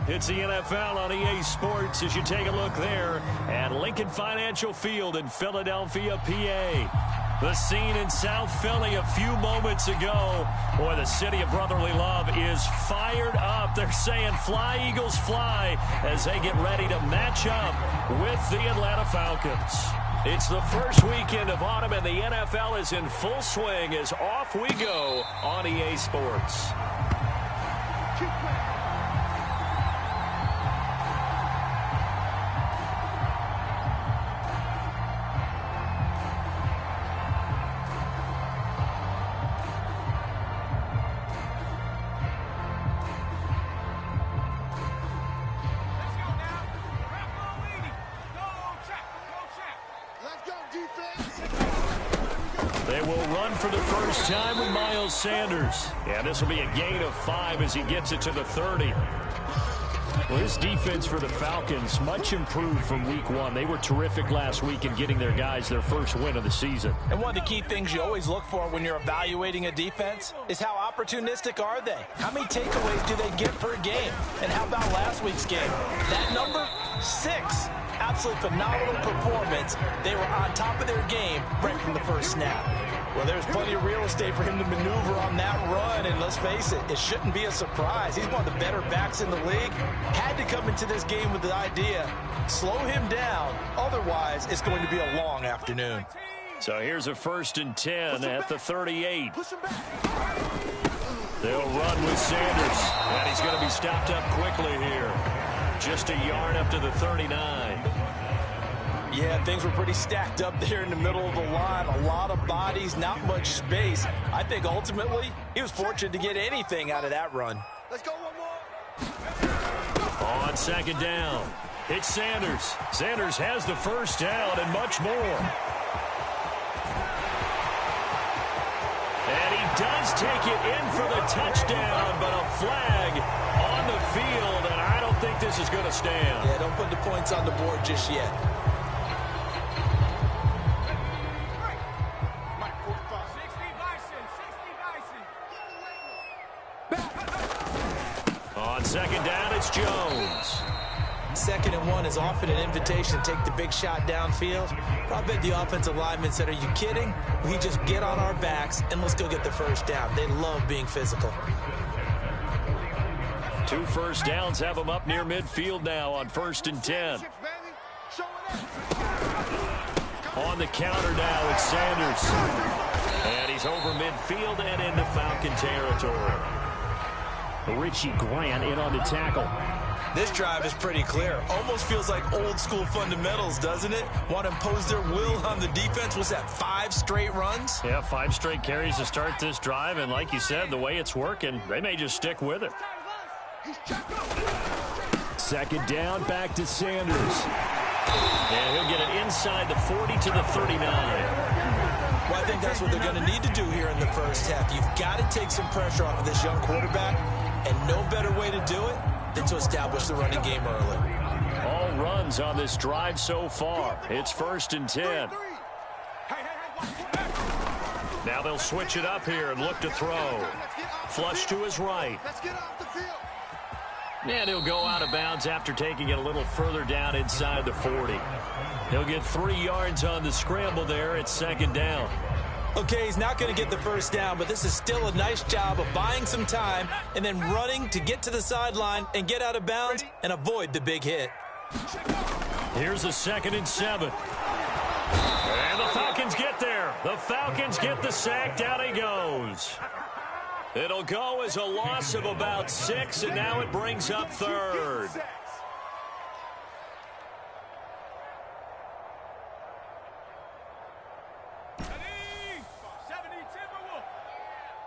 It's the NFL on EA Sports as you take a look there at Lincoln Financial Field in Philadelphia, PA. The scene in South Philly a few moments ago. Boy, the city of brotherly love is fired up. They're saying fly, Eagles, fly as they get ready to match up with the Atlanta Falcons. It's the first weekend of autumn, and the NFL is in full swing as off we go on EA Sports. They will run for the first time with Miles Sanders. Yeah, this will be a gain of 5 as he gets it to the 30. Well, this defense for the Falcons, much improved from week 1. They were terrific last week in getting their guys their first win of the season. And one of the key things you always look for when you're evaluating a defense is how opportunistic are they? How many takeaways do they get per game? And how about last week's game? That number, 6. Absolutely phenomenal performance. They were on top of their game right from the first snap. Well, there's plenty of real estate for him to maneuver on that run, and let's face it, it shouldn't be a surprise. He's one of the better backs in the league. Had to come into this game with the idea, slow him down, otherwise it's going to be a long afternoon. So here's a 1st and 10 at the 38. They'll run with Sanders, and he's going to be stopped up quickly here. Just a yard up to the 39. Yeah, things were pretty stacked up there in the middle of the line. A lot of bodies, not much space. I think ultimately he was fortunate to get anything out of that run. Let's go one more. On 2nd down, it's Sanders. Sanders has the first down and much more. And he does take it in for the touchdown, but a flag on the field, and I don't think this is going to stand. Yeah, don't put the points on the board just yet. On 2nd down, it's Jones. 2nd and 1 is often an invitation to take the big shot downfield. I bet the offensive linemen said, are you kidding? We just get on our backs and let's go get the first down. They love being physical. 2 first downs have them up near midfield now on 1st and 10. On the counter now, it's Sanders. And he's over midfield and into Falcon territory. Richie Grant in on the tackle. This drive is pretty clear. Almost feels like old school fundamentals, doesn't it? Want to impose their will on the defense. Was that 5 straight runs? Yeah, 5 straight carries to start this drive. And like you said, the way it's working, they may just stick with it. 2nd down, back to Sanders. And he'll get it inside the 40 to the 39. Well, I think that's what they're going to need to do here in the first half. You've got to take some pressure off of this young quarterback, and no better way to do it than to establish the running game early. All runs on this drive so far. It's 1st and 10. Now they'll switch it up here and look to throw. Flush to his right. And he'll go out of bounds after taking it a little further down inside the 40. He'll get 3 yards on the scramble there at 2nd down. Okay, he's not going to get the first down, but this is still a nice job of buying some time and then running to get to the sideline and get out of bounds and avoid the big hit. Here's a 2nd and 7. And the Falcons get there. The Falcons get the sack. Down he goes. It'll go as a loss of about 6, and now it brings up 3rd.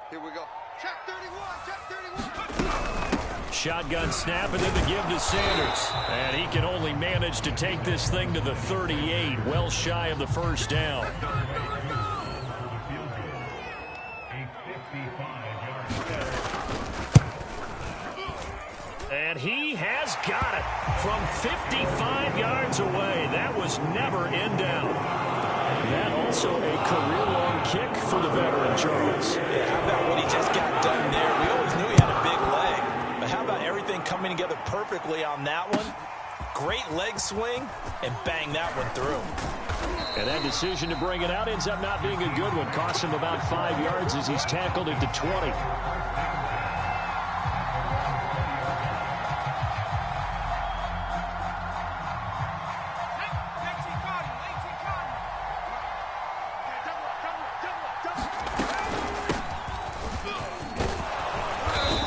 Here we go. Check 31, check 31. Shotgun snap and then the give to Sanders. And he can only manage to take this thing to the 38, well shy of the first down. And he has got it from 55 yards away. That was never in doubt. That also a career-long kick for the veteran, Charles. Yeah, how about what he just got done there? We always knew he had a big leg, but how about everything coming together it perfectly on that one. Great leg swing, and bang that one through. And that decision to bring it out ends up not being a good one. Costs him about 5 yards as he's tackled into 20.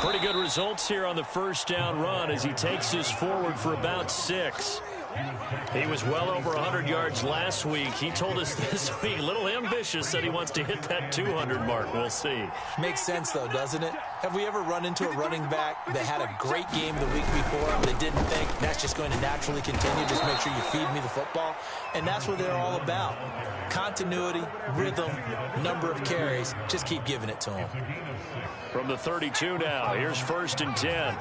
Pretty good results here on the first down run as he takes us forward for about 6. He was well over 100 yards last week. He told us this week, a little ambitious, said he wants to hit that 200 mark. We'll see. Makes sense, though, doesn't it? Have we ever run into a running back that had a great game the week before that didn't think that's just going to naturally continue? Just make sure you feed me the football. And that's what they're all about. Continuity, rhythm, number of carries. Just keep giving it to him. From the 32 now, here's 1st and 10.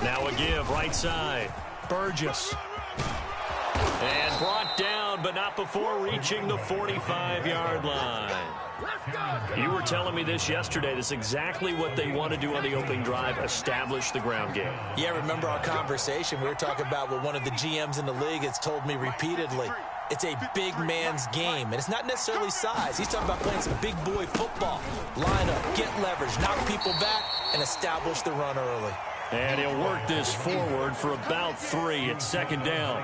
Now a give, right side. Burgess. And brought down, but not before reaching the 45-yard line. You were telling me this yesterday. This is exactly what they want to do on the opening drive, establish the ground game. Yeah, remember our conversation? We were talking about what one of the GMs in the league has told me repeatedly. It's a big man's game, and it's not necessarily size. He's talking about playing some big boy football. Line up, get leverage, knock people back, and establish the run early. And he'll work this forward for about 3. It's 2nd down.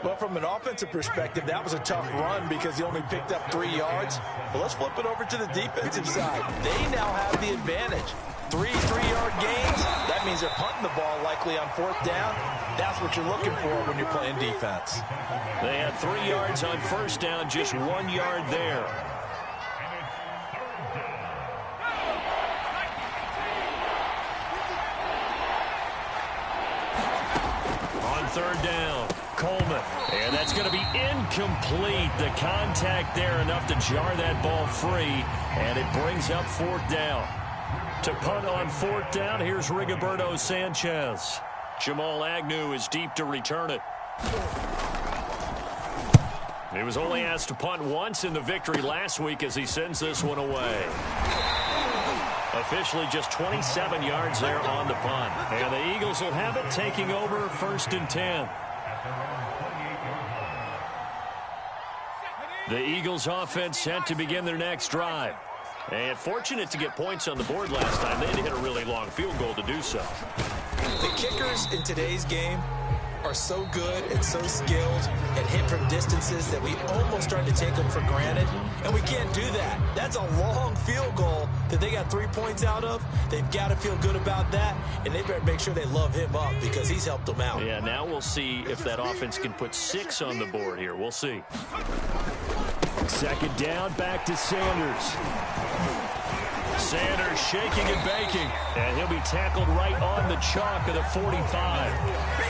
Well, from an offensive perspective, that was a tough run because he only picked up 3 yards. But let's flip it over to the defensive side. They now have the advantage. 3 3-yard gains. That means they're punting the ball likely on 4th down. That's what you're looking for when you're playing defense. They had 3 yards on 1st down, just 1 yard there. On 3rd down, Coleman. And that's going to be incomplete. The contact there enough to jar that ball free. And it brings up 4th down. To punt on 4th down, here's Rigoberto Sanchez. Jamal Agnew is deep to return it. He was only asked to punt once in the victory last week as he sends this one away. Officially just 27 yards there on the punt. And the Eagles will have it, taking over 1st and 10. The Eagles offense set to begin their next drive. And fortunate to get points on the board last time. They had to hit a really long field goal to do so. The kickers in today's game are so good and so skilled and hit from distances that we almost start to take them for granted. And we can't do that. That's a long field goal that they got 3 points out of. They've got to feel good about that. And they better make sure they love him up because he's helped them out. Yeah, now we'll see if that offense can put 6 on the board here. We'll see. 2nd down, back to Sanders. Sanders shaking and baking, and he'll be tackled right on the chalk of the 45.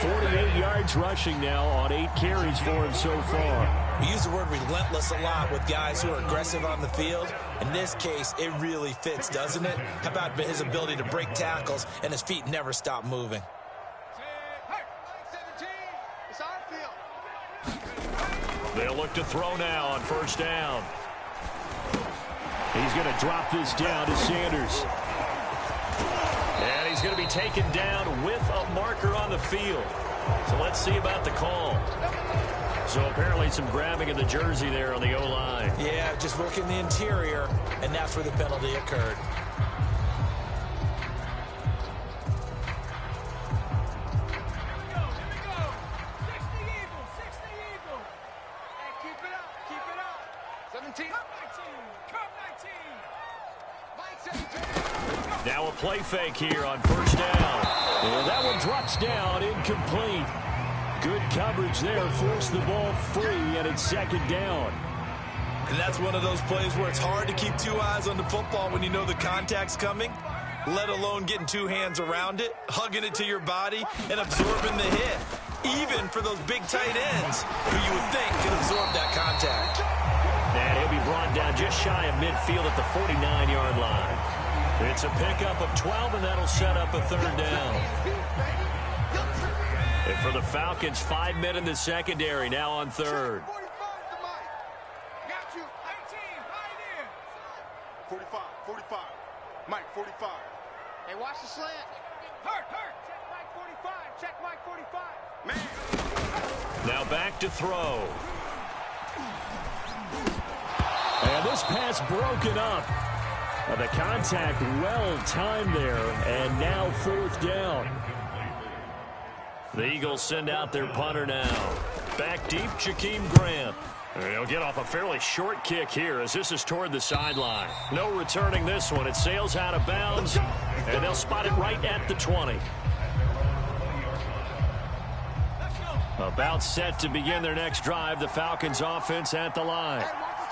48 yards rushing now on 8 carries for him so far. We use the word relentless a lot with guys who are aggressive on the field. In this case, it really fits, doesn't it? How about his ability to break tackles and his feet never stop moving? They'll look to throw now on 1st down. He's going to drop this down to Sanders. And he's going to be taken down with a marker on the field. So let's see about the call. So apparently some grabbing of the jersey there on the O-line. Yeah, just working the interior, and that's where the penalty occurred. Now a play fake here on 1st down. And that one drops down, incomplete. Good coverage there, forced the ball free, and it's 2nd down. And that's one of those plays where it's hard to keep 2 eyes on the football when you know the contact's coming, let alone getting 2 hands around it, hugging it to your body, and absorbing the hit. Even for those big tight ends who you would think could absorb that contact. And he'll be brought down just shy of midfield at the 49-yard line. It's a pickup of 12, and that'll set up a 3rd down. And for the Falcons, 5 men in the secondary, now on 3rd. 45, 45. Mike, 45. Hey, watch the slant. Hurt. Check Mike 45. Check Mike 45. Man. Now back to throw. And this pass broken up. The contact well timed there, and now 4th down. The Eagles send out their punter now. Back deep, Jakeem Grant. He'll get off a fairly short kick here as this is toward the sideline. No returning this one. It sails out of bounds, and they'll spot it right at the 20. About set to begin their next drive, the Falcons offense at the line.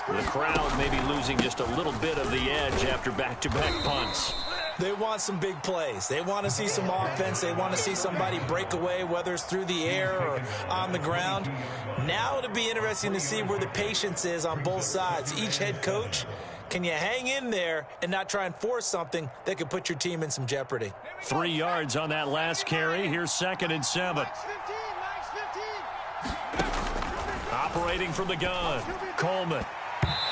The crowd may be losing just a little bit of the edge after back-to-back punts. They want some big plays. They want to see some offense. They want to see somebody break away, whether it's through the air or on the ground. Now it'll be interesting to see where the patience is on both sides. Each head coach, can you hang in there and not try and force something that could put your team in some jeopardy? 3 yards on that last carry. Here's 2nd and 7. Operating from the gun, Coleman.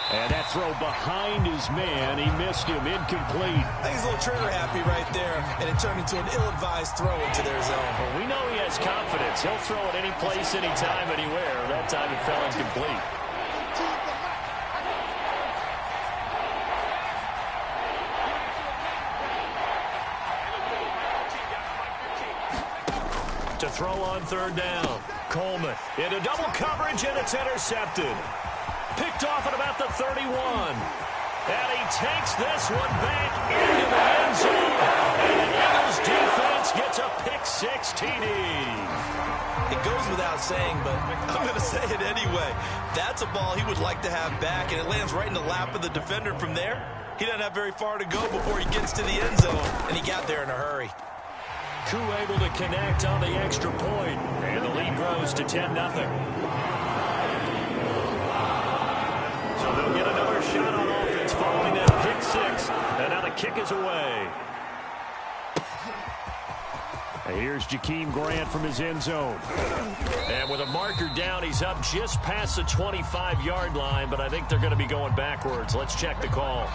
And that throw behind his man, he missed him, incomplete. I think he's a little trigger happy right there, and it turned into an ill-advised throw into their zone. Well, we know he has confidence. He'll throw it any place, anytime, anywhere. That time it fell incomplete. To throw on 3rd down, Coleman into double coverage, and it's intercepted. Picked off at about the 31. And he takes this one back into the end zone. And the Eagles defense gets a pick-6 TD. It goes without saying, but I'm going to say it anyway. That's a ball he would like to have back, and it lands right in the lap of the defender from there. He doesn't have very far to go before he gets to the end zone, and he got there in a hurry. Koo able to connect on the extra point, and the lead grows to 10-0. So they'll get another shot on offense following that pick-6, and now the kick is away. And here's Jakeem Grant from his end zone. And with a marker down, he's up just past the 25-yard line, but I think they're going to be going backwards. Let's check the call.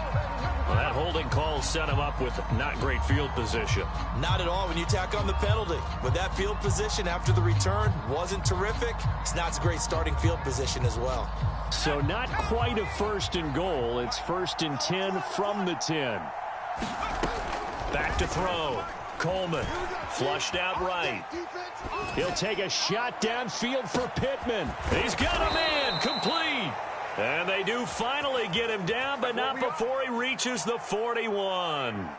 Well, that holding call set him up with not great field position. Not at all when you tack on the penalty. With that field position after the return wasn't terrific. It's not a great starting field position as well. So not quite a 1st and goal. It's 1st and 10 from the 10. Back to throw. Coleman flushed out right. He'll take a shot downfield for Pittman. He's got a man, complete. And they do finally get him down, but not before he reaches the 41.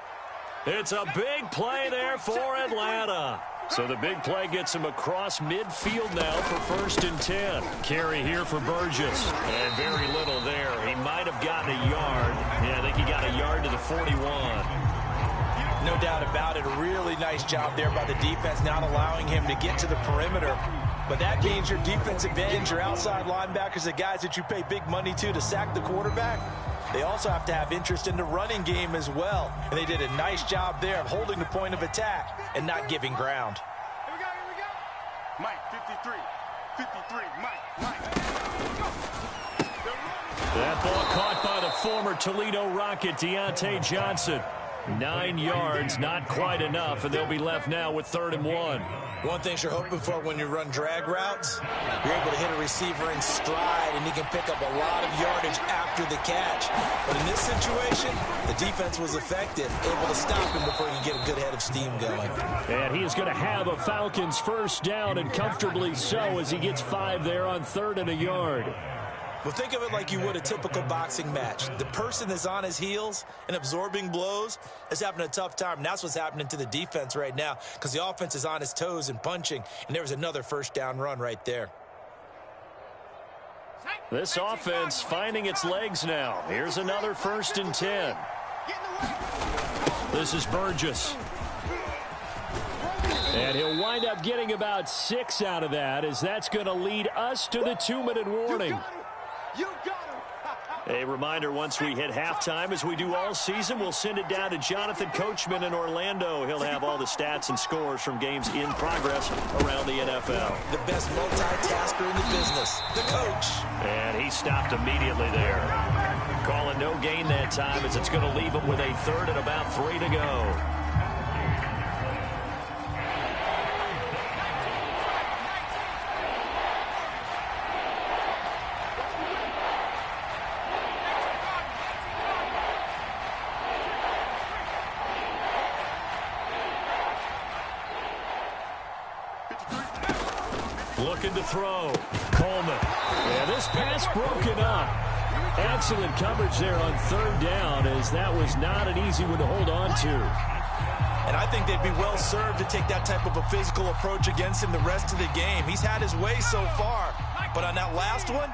It's a big play there for Atlanta. So the big play gets him across midfield now for 1st and 10. Carry here for Burgess. And very little there. He might have gotten a yard. Yeah, I think he got a yard to the 41. No doubt about it. A really nice job there by the defense, not allowing him to get to the perimeter. But that means your defensive ends, your outside linebackers, the guys that you pay big money to sack the quarterback, they also have to have interest in the running game as well. And they did a nice job there of holding the point of attack and not giving ground. Here we go. Mike, 53. 53, Mike. That ball caught by the former Toledo Rocket, Deontay Johnson. 9 yards, not quite enough, and they'll be left now with 3rd and 1. One thing you're hoping for when you run drag routes, you're able to hit a receiver in stride, and he can pick up a lot of yardage after the catch. But in this situation, the defense was effective, able to stop him before he can get a good head of steam going. And he is going to have a Falcons 1st down, and comfortably so, as he gets 5 there on 3rd and a yard. Well, think of it like you would a typical boxing match. The person that's on his heels and absorbing blows is having a tough time. And that's what's happening to the defense right now because the offense is on his toes and punching. And there was another 1st down run right there. This offense finding its legs now. Here's another 1st and 10. This is Burgess. And he'll wind up getting about 6 out of that, as that's going to lead us to the 2-minute warning. You got him. A reminder, once we hit halftime, as we do all season, we'll send it down to Jonathan Coachman in Orlando. He'll have all the stats and scores from games in progress around the NFL. The best multitasker in the business, the coach. And he stopped immediately there. Calling no gain that time, as it's going to leave him with a 3rd and about 3 to go. to throw. Coleman. Yeah, this pass broken up. Excellent coverage there on third down, as that was not an easy one to hold on to. And I think they'd be well served to take that type of a physical approach against him the rest of the game. He's had his way so far, but on that last one,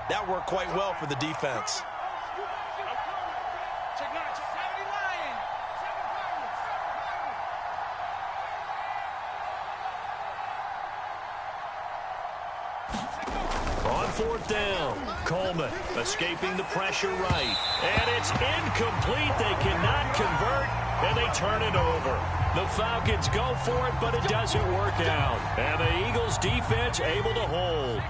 that worked quite well for the defense. On fourth down, Coleman escaping the pressure right. And it's incomplete. They cannot convert, and they turn it over. The Falcons go for it, but it doesn't work out. And the Eagles defense able to hold.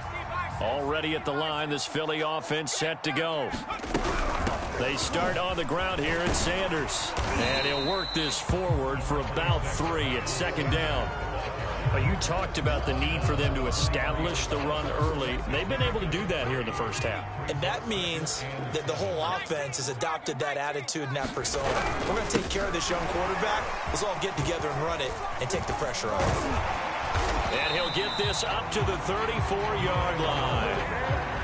Already at the line, this Philly offense set to go. They start on the ground here at Sanders. And he'll work this forward for about 3 at second down. Well, you talked about the need for them to establish the run early. They've been able to do that here in the first half. And that means that the whole offense has adopted that attitude and that persona. We're going to take care of this young quarterback. Let's all get together and run it and take the pressure off. And he'll get this up to the 34-yard line.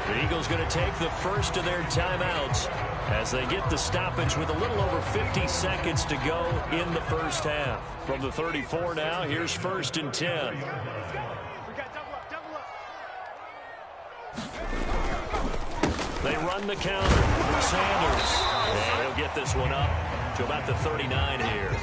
The Eagles going to take the first of their timeouts as they get the stoppage with a little over 50 seconds to go in the first half. From the 34 now, here's 1st and 10. They run the counter. Sanders. And he'll get this one up to about the 39 here.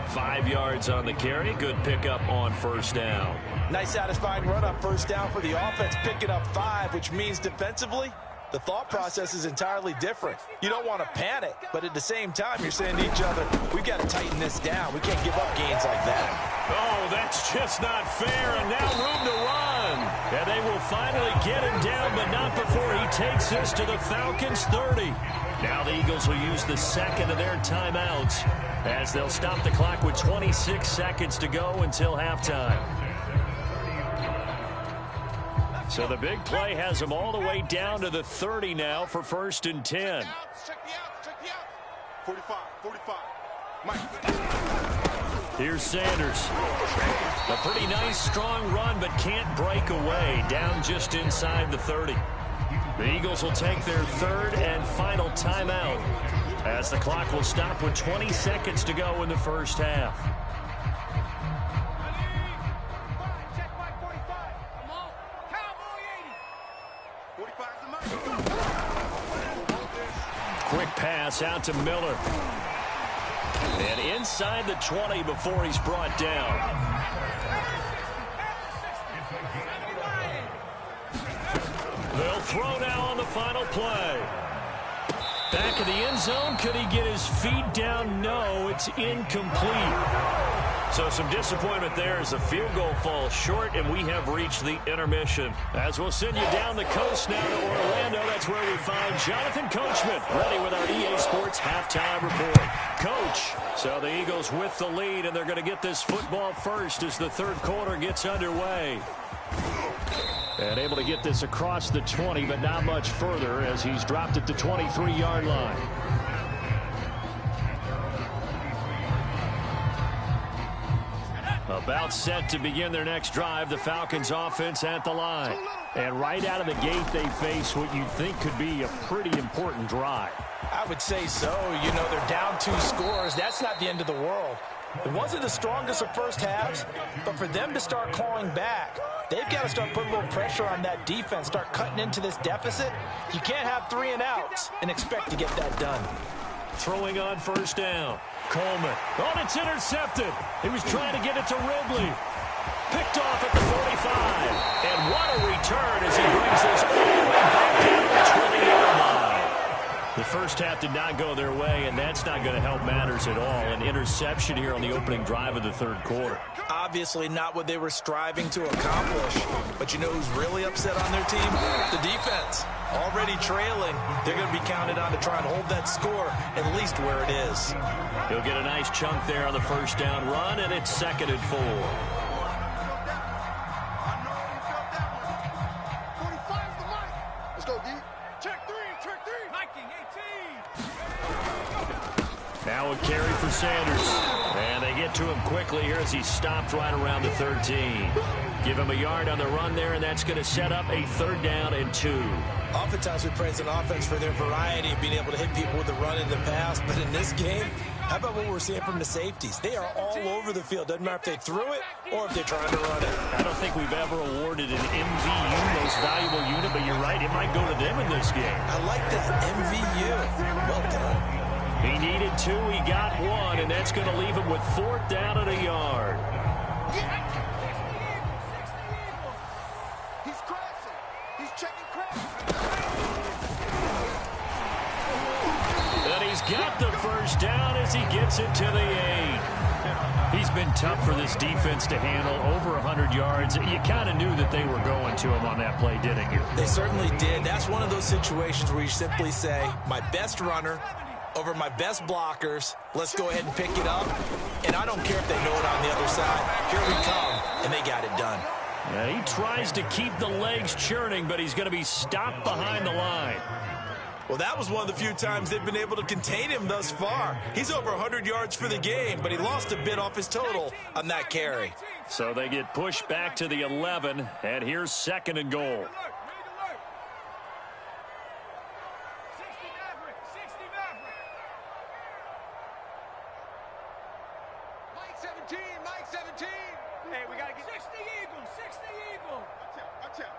5 yards on the carry. Good pickup on first down. Nice satisfying run on first down for the offense, picking up 5, which means defensively, the thought process is entirely different. You don't want to panic, but at the same time, you're saying to each other, we've got to tighten this down. We can't give up gains like that. Oh, that's just not fair, and now room to run. And they will finally get him down, but not before he takes this to the Falcons' 30. Now the Eagles will use the second of their timeouts as they'll stop the clock with 26 seconds to go until halftime. So the big play has them all the way down to the 30 now for 1st and 10. 45. Mike. Here's Sanders. A pretty nice, strong run, but can't break away. Down just inside the 30. The Eagles will take their third and final timeout as the clock will stop with 20 seconds to go in the first half. Quick pass out to Miller. And inside the 20 before he's brought down. They'll throw now on the final play. Back in the end zone. Could he get his feet down? No, it's incomplete. So some disappointment there as the field goal falls short, and we have reached the intermission. As we'll send you down the coast now to Orlando, that's where we find Jonathan Coachman, ready with our EA Sports halftime report. Coach, so the Eagles with the lead, and they're going to get this football first as the third quarter gets underway. And able to get this across the 20, but not much further as he's dropped at the 23-yard line. About set to begin their next drive, the Falcons offense at the line. And right out of the gate, they face what you think could be a pretty important drive. I would say so. You know, they're down 2 scores. That's not the end of the world. It wasn't the strongest of first halves, but for them to start clawing back, they've got to start putting a little pressure on that defense, start cutting into this deficit. You can't have 3 and outs and expect to get that done. Throwing on first down. Coleman. Oh, it's intercepted. He was trying to get it to Ridley. Picked off at the 45. And what a return as he brings this all the way back down to the 20-yard line. The first half did not go their way, and that's not going to help matters at all. An interception here on the opening drive of the third quarter. Obviously not what they were striving to accomplish. But you know who's really upset on their team? The defense. Already trailing. They're going to be counted on to try and hold that score at least where it is. He'll get a nice chunk there on the first down run, and it's 2nd and 4. Let's go, D. Check 3. Now a carry for Sanders. And they get to him quickly here as he stopped right around the 13. Give him a yard on the run there, and that's going to set up a 3rd down and 2. Oftentimes we praise an offense for their variety of being able to hit people with the run in the pass, but in this game, how about what we're seeing from the safeties? They are all over the field. Doesn't matter if they threw it or if they're trying to run it. I don't think we've ever awarded an MVU, most valuable unit, but you're right, it might go to them in this game. I like that, MVU. Well done. He needed 2, he got 1, and that's going to leave him with 4th down and a yard. He's crashing. He's checking crash. And he's got the 1st down as he gets it to the 8. He's been tough for this defense to handle, over 100 yards. You kind of knew that they were going to him on that play, didn't you? They certainly did. That's one of those situations where you simply say, my best runner over my best blockers. Let's go ahead and pick it up. And I don't care if they know it on the other side. Here we come, and they got it done. Yeah, he tries to keep the legs churning, but he's going to be stopped behind the line. Well, that was one of the few times they've been able to contain him thus far. He's over 100 yards for the game, but he lost a bit off his total on that carry. So they get pushed back to the 11, and here's 2nd and goal. Mike 17. Hey, we got to get 60 Eagles. Watch out.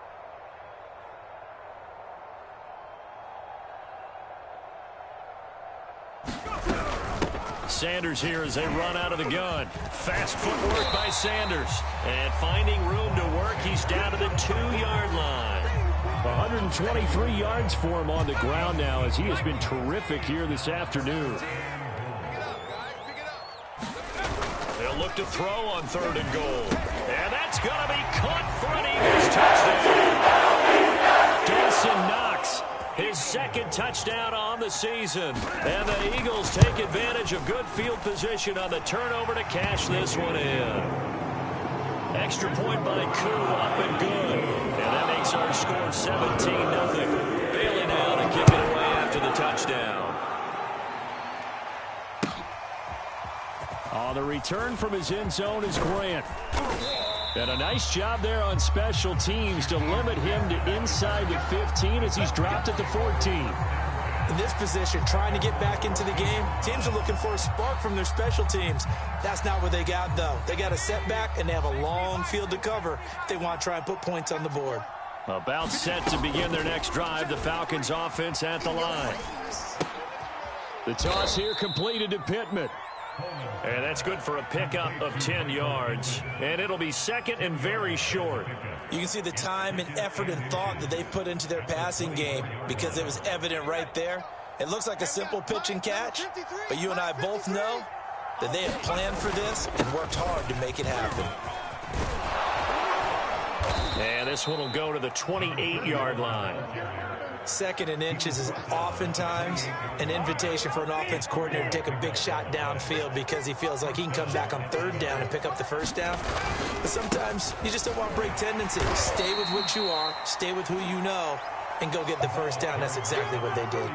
Sanders here as they run out of the gun. Fast footwork by Sanders. And finding room to work, he's down to the 2-yard line. 123 yards for him on the ground now as he has been terrific here this afternoon. They'll look to throw on 3rd and goal. And that's going to be caught for an Eagles touchdown. Dawson Knox, his 2nd touchdown on the season. And the Eagles take advantage of good field position on the turnover to cash this one in. Extra point by Koo, up and good. And that makes our score 17-0. Bailey now to kick it away after the touchdown. On the return from his end zone is Grant. And a nice job there on special teams to limit him to inside the 15 as he's dropped at the 14. In this position, trying to get back into the game, teams are looking for a spark from their special teams. That's not what they got, though. They got a setback, and they have a long field to cover if they want to try and put points on the board. About set to begin their next drive, the Falcons offense at the line. The toss here completed to Pittman. And that's good for a pickup of 10 yards. And it'll be 2nd and very short. You can see the time and effort and thought that they've put into their passing game because it was evident right there. It looks like a simple pitch and catch, but you and I both know that they have planned for this and worked hard to make it happen. And this one will go to the 28-yard line. 2nd and inches is oftentimes an invitation for an offense coordinator to take a big shot downfield because he feels like he can come back on 3rd down and pick up the 1st down. But sometimes you just don't want to break tendencies. Stay with what you are, stay with who you know, and go get the 1st down. That's exactly what they did.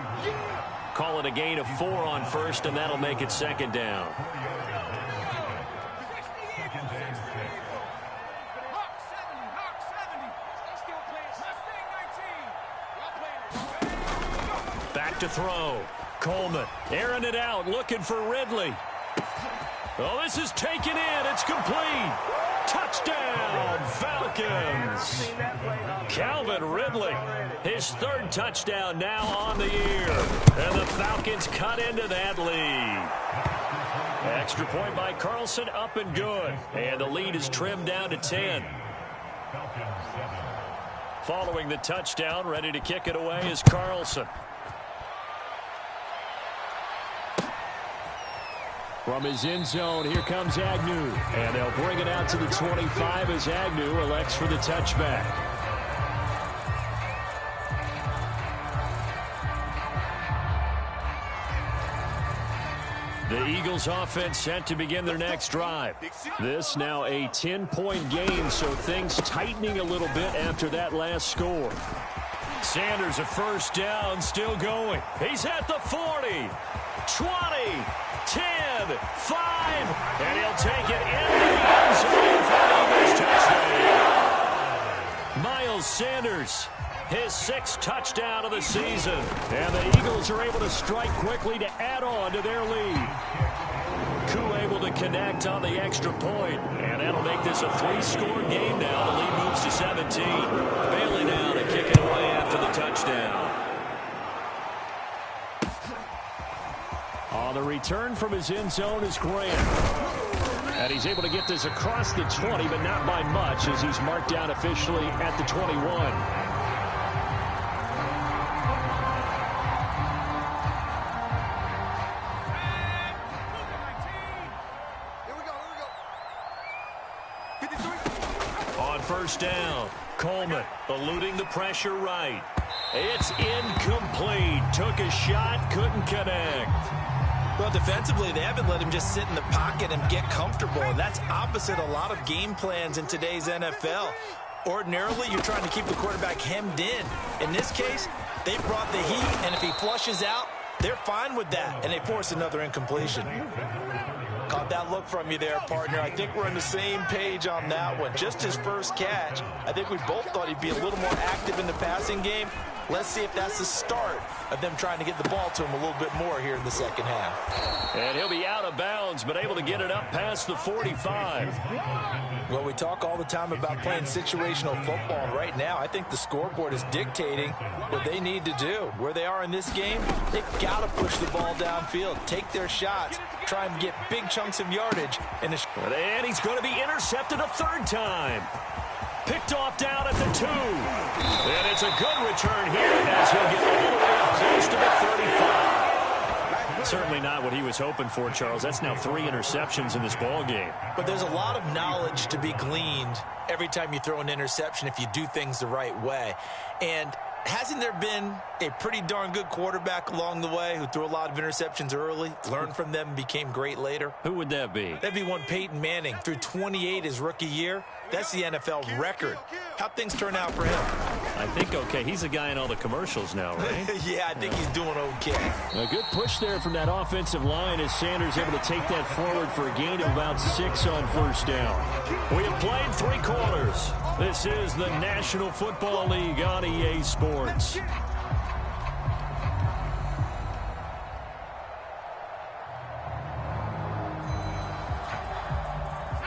Call it a gain of 4 on 1st, and that'll make it 2nd down. Back to throw. Coleman airing it out, looking for Ridley. Oh, this is taken in. It's complete. Touchdown, Falcons. Calvin Ridley, his 3rd touchdown now on the year. And the Falcons cut into that lead. Extra point by Carlson, up and good. And the lead is trimmed down to 10. Following the touchdown, ready to kick it away is Carlson. From his end zone, here comes Agnew. And they'll bring it out to the 25 as Agnew elects for the touchback. The Eagles offense set to begin their next drive. This now a 10-point game, so things tightening a little bit after that last score. Sanders a 1st down, still going. He's at the 40, 20, 10, 5, Sanders. His 6th touchdown of the season. And the Eagles are able to strike quickly to add on to their lead. Koo able to connect on the extra point. And that'll make this a 3-score game now. The lead moves to 17. Bailey now to kick it away after the touchdown. On the return from his end zone is Grant. And he's able to get this across the 20, but not by much, as he's marked down officially at the 21. On first down, Coleman eluding the pressure right. It's incomplete. Took a shot, couldn't connect. Well, defensively, they haven't let him just sit in the pocket and get comfortable. And that's opposite a lot of game plans in today's NFL. Ordinarily, you're trying to keep the quarterback hemmed in. In this case, they brought the heat, and if he flushes out, they're fine with that, and they force another incompletion. Caught that look from you there, partner. I think we're on the same page on that one. Just his first catch. I think we both thought he'd be a little more active in the passing game. Let's see if that's the start of them trying to get the ball to him a little bit more here in the second half. And he'll be out of bounds, but able to get it up past the 45. Well, we talk all the time about playing situational football. And right now, I think the scoreboard is dictating what they need to do. Where they are in this game, they've got to push the ball downfield, take their shots, try and get big chunks of yardage. And he's going to be intercepted a 3rd time. Picked off down at the 2. And it's a good return here as he'll get all the way up close to the 35. Certainly not what he was hoping for, Charles. That's now 3 interceptions in this ball game. But there's a lot of knowledge to be gleaned every time you throw an interception if you do things the right way. And hasn't there been a pretty darn good quarterback along the way who threw a lot of interceptions early, learned from them, and became great later? Who would that be? That'd be one Peyton Manning. Threw 28 his rookie year. That's the NFL record. How'd things turn out for him? I think okay. He's the guy in all the commercials now, right? Yeah, I think he's doing okay. A good push there from that offensive line as Sanders able to take that forward for a gain of about 6 on first down. We have played 3 quarters. This is the National Football League on EA Sports.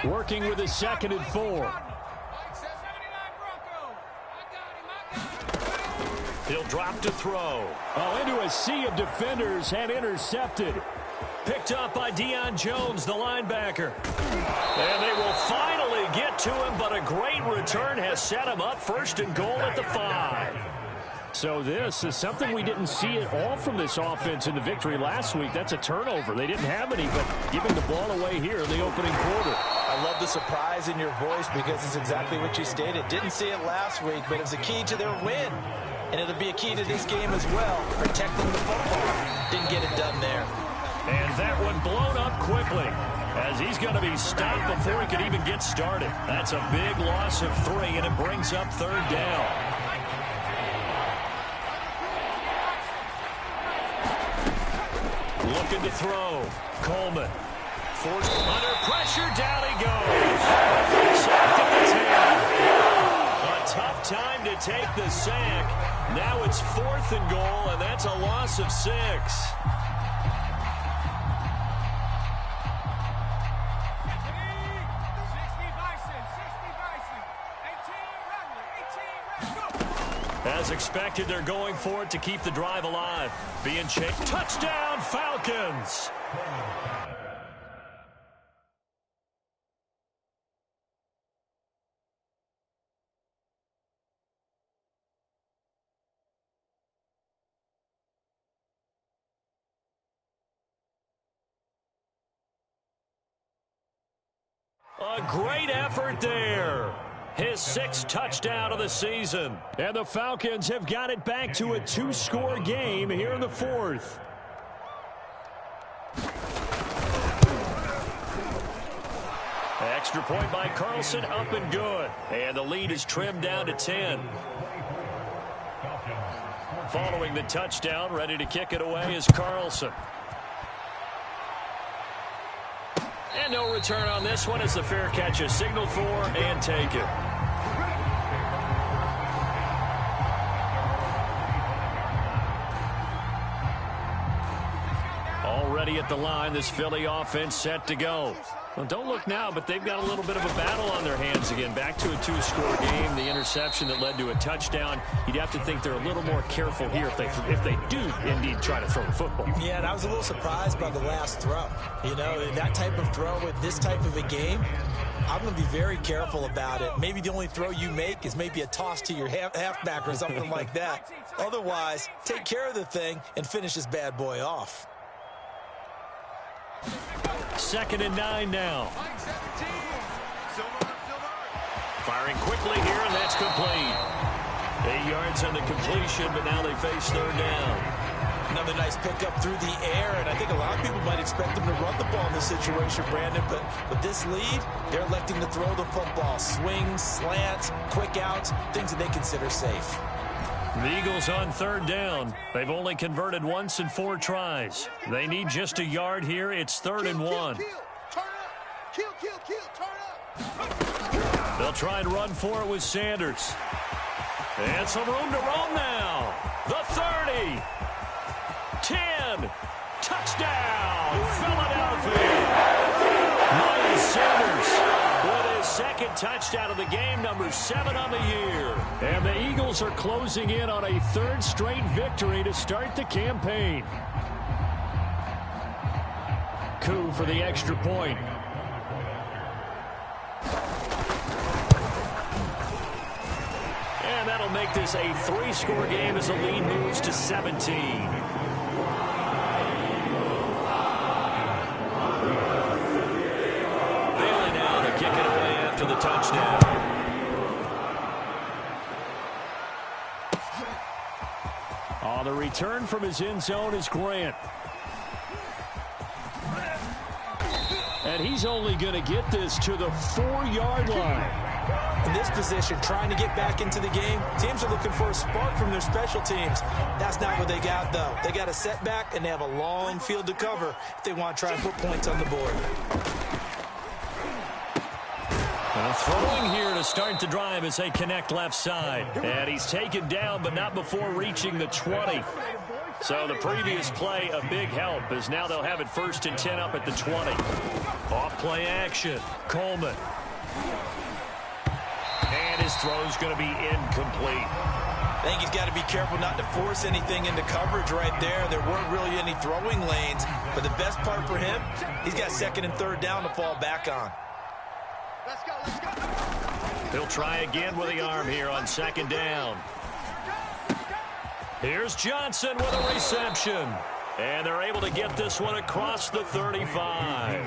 Working with a 2nd and 4. He'll drop to throw. Oh, into a sea of defenders and intercepted. Picked up by Deion Jones, the linebacker. And they will finally get to him, but a great return has set him up 1st and goal at the 5. So this is something we didn't see at all from this offense in the victory last week. That's a turnover. They didn't have any, but giving the ball away here in the opening quarter. I love the surprise in your voice because it's exactly what you stated. Didn't see it last week, but it's a key to their win. And it'll be a key to this game as well, protecting the football. Didn't get it done there. And that one blown up quickly as he's going to be stopped before he could even get started. That's a big loss of 3, and it brings up 3rd down. Looking to throw. Coleman. Forced under pressure. Down he goes. Sacked at the 10. A tough time to take the sack. Now it's 4th and goal, and that's a loss of 6. As expected, they're going for it to keep the drive alive. Being chased. Touchdown, Falcons! A great effort there. His 6th touchdown of the season. And the Falcons have got it back to a 2-score game here in the 4th. Extra point by Carlson, up and good. And the lead is trimmed down to 10. Following the touchdown, ready to kick it away is Carlson. And no return on this one as the fair catch is signaled for and taken. ready at the line. This Philly offense set to go. Well, don't look now, but they've got a little bit of a battle on their hands again. Back to a 2-score game. The interception that led to a touchdown. You'd have to think they're a little more careful here if they do indeed try to throw the football. Yeah, and I was a little surprised by the last throw. You know, that type of throw with this type of a game, I'm going to be very careful about it. Maybe the only throw you make is maybe a toss to your halfback or something like that. Otherwise, take care of the thing and finish this bad boy off. 2nd and 9 now. Firing quickly here, and that's complete. 8 yards on the completion, but now they face 3rd down. Another nice pickup through the air, and I think a lot of people might expect them to run the ball in this situation, Brandon, but with this lead, they're electing to throw the football. Swings, slants, quick outs, things that they consider safe. The Eagles on 3rd down. They've only converted once in 4 tries. They need just a yard here. It's 3rd and 1. They'll try and run for it with Sanders. And some room to roam now. The 30. 10. Touchdown, Philadelphia. Miles Sanders with his 2nd touchdown of the game, number 7 on the year. And the Eagles are closing in on a 3rd straight victory to start the campaign. Coup for the extra point. And that'll make this a 3-score game as the lead moves to 17. Bailey now to kick it away after the touchdown. On the return from his end zone is Grant. And he's only going to get this to the 4-yard line. In this position, trying to get back into the game, teams are looking for a spark from their special teams. That's not what they got, though. They got a setback, and they have a long field to cover if they want to try and put points on the board. Throwing here to start the drive as they connect left side. And he's taken down, but not before reaching the 20. So the previous play, a big help, as now they'll have it 1st and 10 up at the 20. Off play action. Coleman. And his throw's going to be incomplete. I think he's got to be careful not to force anything into coverage right there. There weren't really any throwing lanes. But the best part for him, he's got 2nd and 3rd down to fall back on. Let's go, let's go. He'll try again with the arm here on 2nd down. Here's Johnson with a reception. And they're able to get this one across the 35.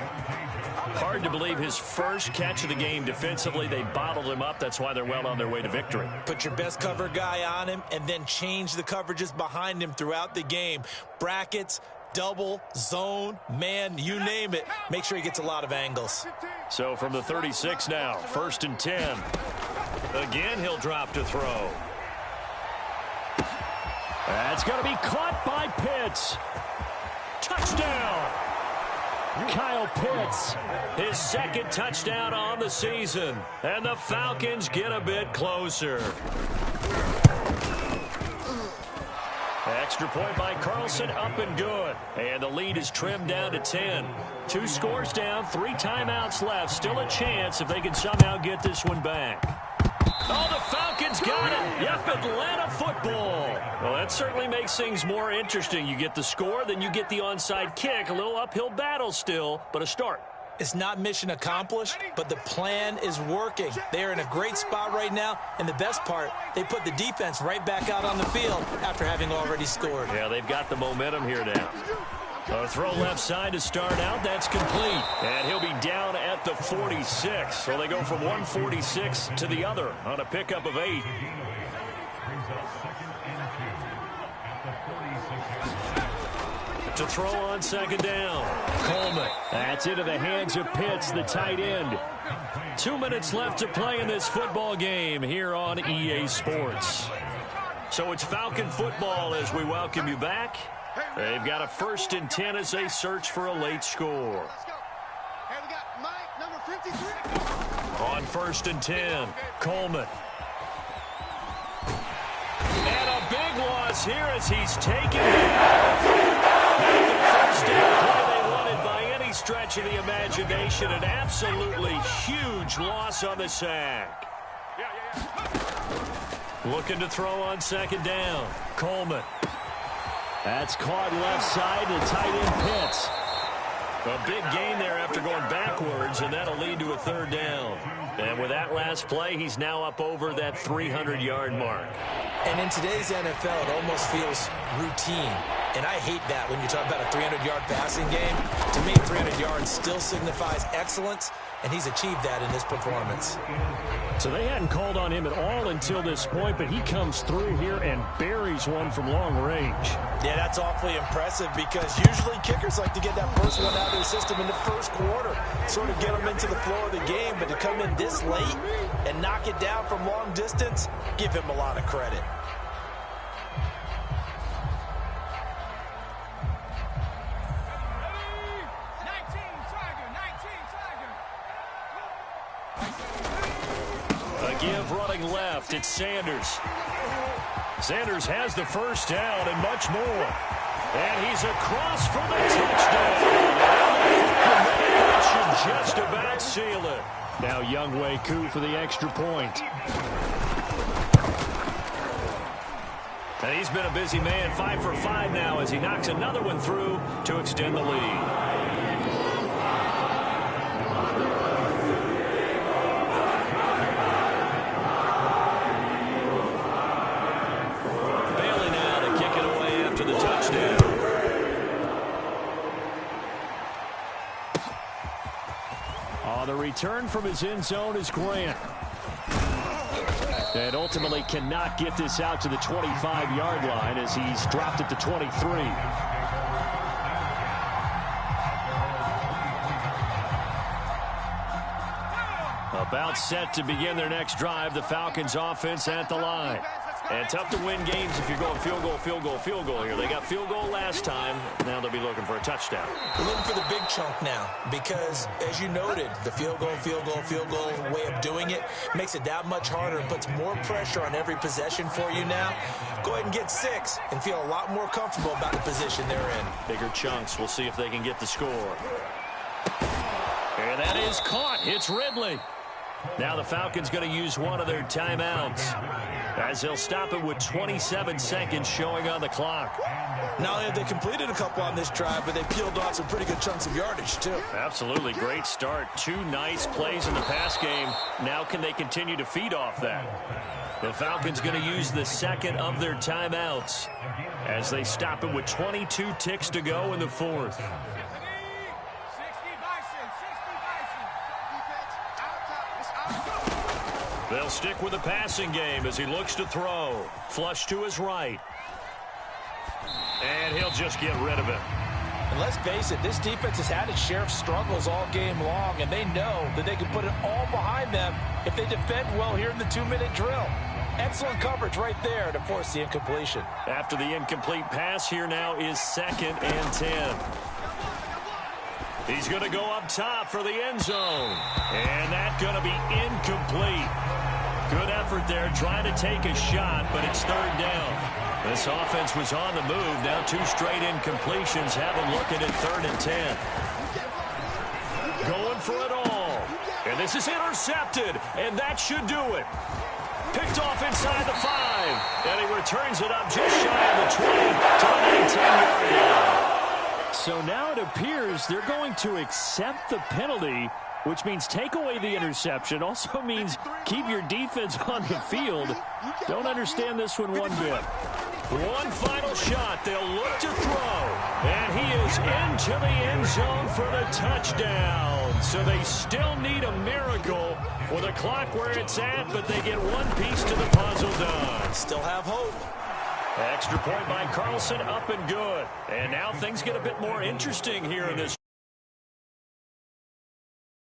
Hard to believe his first catch of the game defensively. They bottled him up. That's why they're well on their way to victory. Put your best cover guy on him and then change the coverages behind him throughout the game. Brackets, double, zone, man, you name it. Make sure he gets a lot of angles. So from the 36 now, 1st and 10. Again, he'll drop to throw. That's going to be caught by Pitts. Touchdown! Kyle Pitts, his 2nd touchdown on the season. And the Falcons get a bit closer. Extra point by Carlson, up and good. And the lead is trimmed down to 10. 2 scores down, 3 timeouts left. Still a chance if they can somehow get this one back. Oh, the Falcons got it. Yep, Atlanta football. Well, that certainly makes things more interesting. You get the score, then you get the onside kick. A little uphill battle still, but a start. It's not mission accomplished, but the plan is working. They're in a great spot right now, and the best part, they put the defense right back out on the field after having already scored. Yeah, they've got the momentum here now. A throw left side to start out. That's complete. And he'll be down at the 46. So they go from 146 to the other on a pickup of 8. To throw on 2nd down. Coleman. That's into the hands of Pitts, the tight end. 2 minutes left to play in this football game here on EA Sports. So it's Falcon football as we welcome you back. They've got a 1st and 10 as they search for a late score. Hey, we got Mike, number 53. On 1st and 10, Coleman. And a big loss here as he's taken down. The 1st down play stretch of the imagination. An absolutely huge loss on the sack. Looking to throw on second down. Coleman. That's caught left side to tight end Pitts. A big gain there after going backwards, and that'll lead to a third down. And with that last play, he's now up over that 300-yard mark. And in today's NFL, it almost feels routine. And I hate that when you talk about a 300-yard passing game. To me, 300 yards still signifies excellence, and he's achieved that in this performance. So they hadn't called on him at all until this point, but he comes through here and buries one from long range. Yeah, that's awfully impressive because usually kickers like to get that first one out of their system in the first quarter, sort of get them into the flow of the game, but to come in this late and knock it down from long distance, give him a lot of credit. Give running left. It's Sanders. Sanders has the first down and much more. And he's across for the touchdown. That should just about seal it. Now Younghoe Koo for the extra point. And he's been a busy man, 5 for 5 now as he knocks another one through to extend the lead. The return from his end zone is Grant. And ultimately cannot get this out to the 25-yard line as he's dropped at the 23. About set to begin their next drive, the Falcons offense at the line. And tough to win games if you're going field goal, field goal, field goal here. They got field goal last time. Now they'll be looking for a touchdown. We're looking for the big chunk now because, as you noted, the field goal way of doing it makes it that much harder and puts more pressure on every possession for you now. Go ahead and get 6 and feel a lot more comfortable about the position they're in. Bigger chunks. We'll see if they can get the score. And that is caught. It's Ridley. Now the Falcons going to use one of their timeouts as they'll stop it with 27 seconds showing on the clock. Not only have they completed a couple on this drive, but they peeled off some pretty good chunks of yardage, too. Absolutely. Great start. 2 nice plays in the pass game. Now can they continue to feed off that? The Falcons going to use the second of their timeouts as they stop it with 22 ticks to go in the fourth. They'll stick with the passing game as he looks to throw. Flush to his right. And he'll just get rid of it. And let's face it, this defense has had its share of struggles all game long, and they know that they can put it all behind them if they defend well here in the 2-minute drill. Excellent coverage right there to force the incompletion. After the incomplete pass, here now is 2nd and 10. He's going to go up top for the end zone. And that's going to be incomplete. Good effort there trying to take a shot, but it's 3rd down. This offense was on the move. Now 2 straight incompletions have them looking at 3rd and 10. Going for it all. And this is intercepted, and that should do it. Picked off inside the 5, and he returns it up just shy of the 20 to the 19-yard line. So now it appears they're going to accept the penalty, which means take away the interception. Also means keep your defense on the field. Don't understand this one bit. One final shot. They'll look to throw. And he is into the end zone for the touchdown. So they still need a miracle with the clock where it's at, but they get one piece to the puzzle done. Still have hope. Extra point by Carlson, up and good. And now things get a bit more interesting here in this